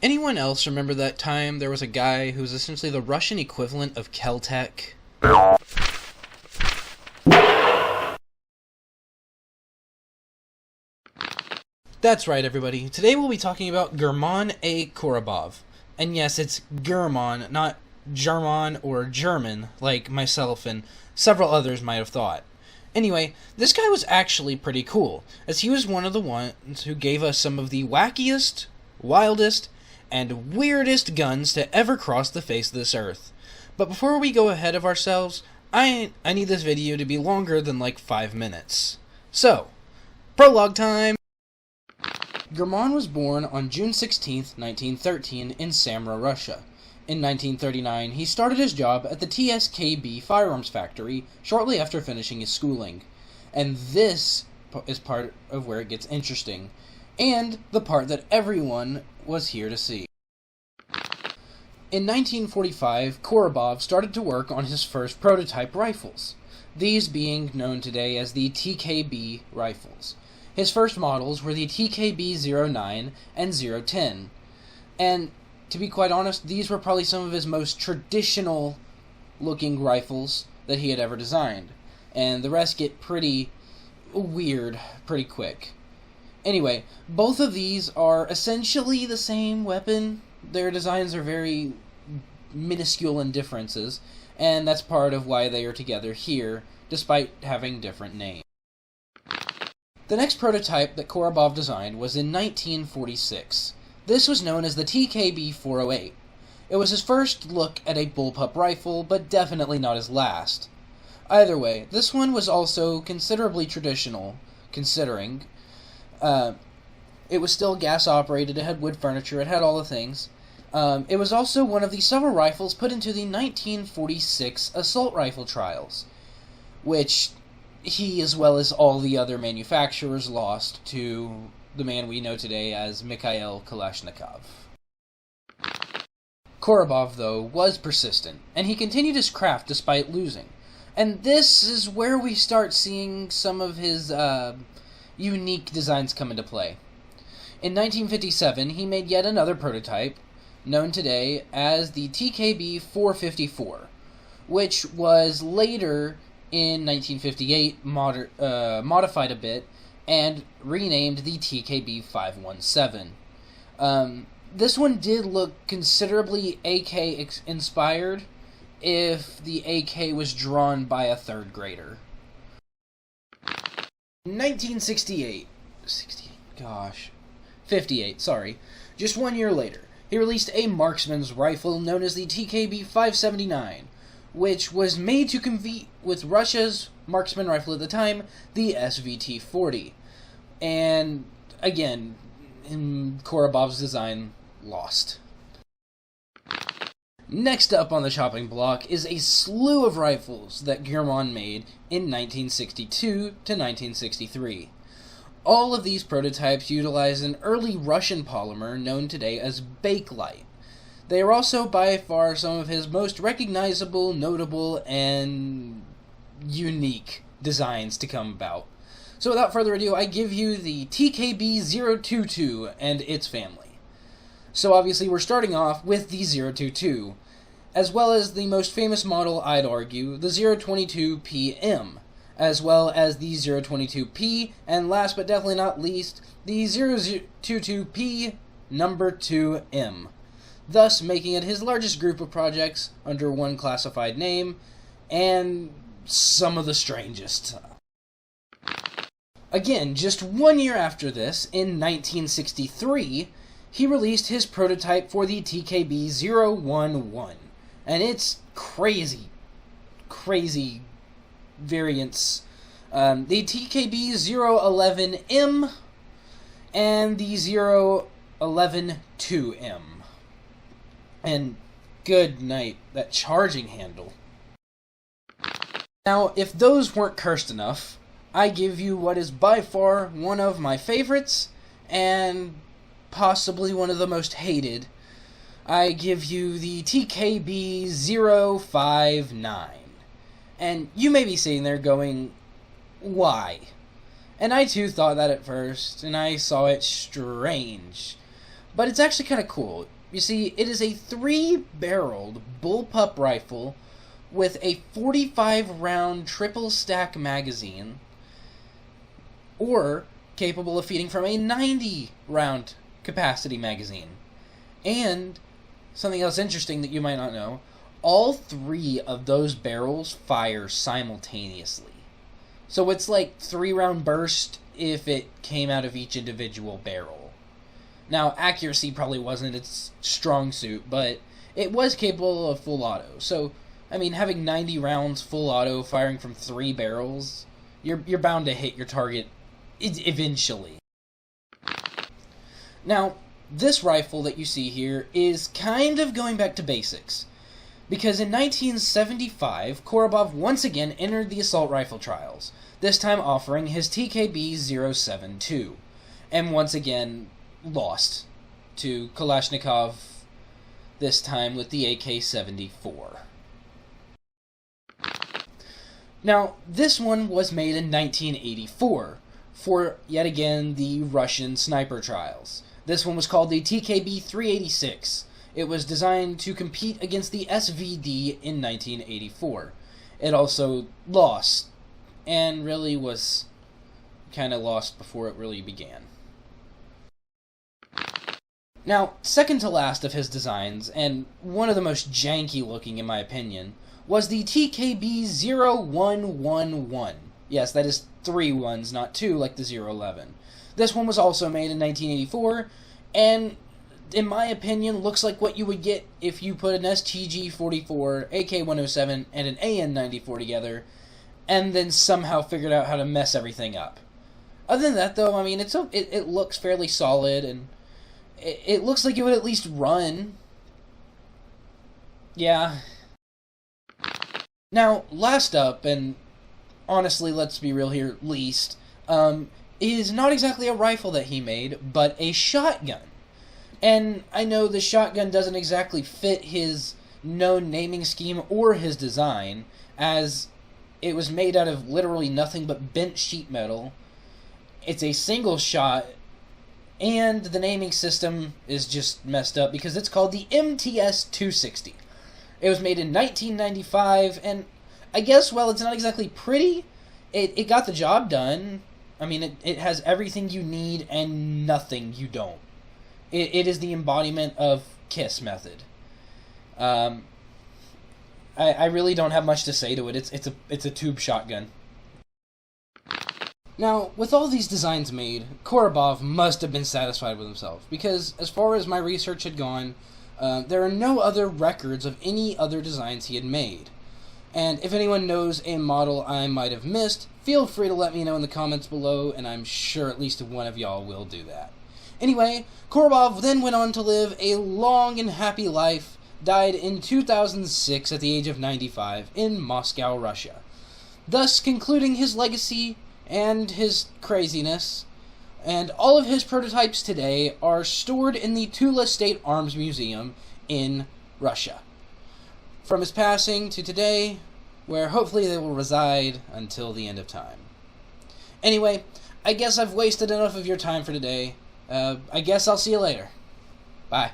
Anyone else remember that time there was a guy who was essentially the Russian equivalent of Keltec? That's right, everybody. Today we'll be talking about German A. Korobov. And yes, it's German, not German or German, like myself and several others might have thought. Anyway, this guy was actually pretty cool, as he was one of the ones who gave us some of the wackiest, wildest, and weirdest guns to ever cross the face of this earth. But before we go ahead of ourselves, I need this video to be longer than like 5 minutes. So, prologue time! German was born on June 16, 1913 in Samara, Russia. In 1939, he started his job at the TSKB firearms factory shortly after finishing his schooling. And this is part of where it gets interesting, and the part that everyone was here to see. In 1945, Korobov started to work on his first prototype rifles, these being known today as the TKB rifles. His first models were the TKB-09 and 010, and to be quite honest, these were probably some of his most traditional-looking rifles that he had ever designed, and the rest get pretty weird pretty quick. Anyway, both of these are essentially the same weapon. Their designs are very minuscule in differences, and that's part of why they are together here, despite having different names. The next prototype that Korobov designed was in 1946. This was known as the TKB-408. It was his first look at a bullpup rifle, but definitely not his last. Either way, this one was also considerably traditional, considering it was still gas-operated, it had wood furniture, it had all the things. It was also one of the several rifles put into the 1946 assault rifle trials, which he, as well as all the other manufacturers, lost to the man we know today as Mikhail Kalashnikov. Korobov, though, was persistent, and he continued his craft despite losing. And this is where we start seeing some of his unique designs come into play. In 1957, he made yet another prototype, known today as the TKB-454, which was later, in 1958, modified a bit, and renamed the TKB-517. This one did look considerably AK-inspired, if the AK was drawn by a third grader. 1968, 58, sorry. Just 1 year later, he released a marksman's rifle known as the TKB-579, which was made to compete with Russia's marksman rifle at the time, the SVT-40. And, again, Korobov's design lost. Next up on the chopping block is a slew of rifles that German made in 1962 to 1963. All of these prototypes utilize an early Russian polymer known today as bakelite. They are also by far some of his most recognizable, notable, and unique designs to come about. So without further ado, I give you the TKB-022 and its family. So obviously we're starting off with the 022, as well as the most famous model, I'd argue, the 022PM, as well as the 022P, and last but definitely not least, the 022P number 2M, thus making it his largest group of projects under one classified name, and some of the strangest. Again, just 1 year after this, in 1963, he released his prototype for the TKB-011, and it's crazy variants. The TKB-011M and the 011-2M. And good night, that charging handle. Now, if those weren't cursed enough, I give you what is by far one of my favorites, and possibly one of the most hated. I give you the TKB-059. And you may be sitting there going, why? And I too thought that at first, and I saw it strange. but it's actually kind of cool. You see, it is a 3-barreled bullpup rifle with a 45-round triple-stack magazine, or capable of feeding from a 90-round capacity magazine. And something else interesting that you might not know, all 3 of those barrels fire simultaneously. So it's like 3-round burst if it came out of each individual barrel. Now, accuracy probably wasn't its strong suit, but it was capable of full auto. So, I mean, having 90 rounds full auto firing from 3 barrels, you're bound to hit your target eventually. Now, this rifle that you see here is kind of going back to basics, because in 1975, Korobov once again entered the assault rifle trials, this time offering his TKB-072, and once again lost to Kalashnikov, this time with the AK-74. Now, this one was made in 1984, for, yet again, the Russian sniper trials. This one was called the TKB-386. It was designed to compete against the SVD in 1984. It also lost, and really was kind of lost before it really began. Now, second to last of his designs, and one of the most janky looking in my opinion, was the TKB-0111. Yes, that is 3 ones, not 2 like the 011. This one was also made in 1984, and in my opinion, looks like what you would get if you put an STG-44, AK-107, and an AN-94 together, and then somehow figured out how to mess everything up. Other than that, though, I mean, it looks fairly solid, and it looks like it would at least run. Yeah. Now, last up, and honestly, let's be real here, least, is not exactly a rifle that he made, but a shotgun. And I know the shotgun doesn't exactly fit his known naming scheme or his design, as it was made out of literally nothing but bent sheet metal. It's a single shot, and the naming system is just messed up because it's called the MTS-260. It was made in 1995, and I guess, well, it's not exactly pretty. It got the job done. I mean, it has everything you need and nothing you don't. It is the embodiment of KISS method. I really don't have much to say to it. It's a tube shotgun. Now, with all these designs made, Korobov must have been satisfied with himself, because as far as my research had gone, there are no other records of any other designs he had made. And if anyone knows a model I might have missed, feel free to let me know in the comments below, and I'm sure at least one of y'all will do that. Anyway, Korobov then went on to live a long and happy life, died in 2006 at the age of 95 in Moscow, Russia, thus concluding his legacy and his craziness, and all of his prototypes today are stored in the Tula State Arms Museum in Russia. From his passing to today, where hopefully they will reside until the end of time. Anyway, I guess I've wasted enough of your time for today. I guess I'll see you later. Bye.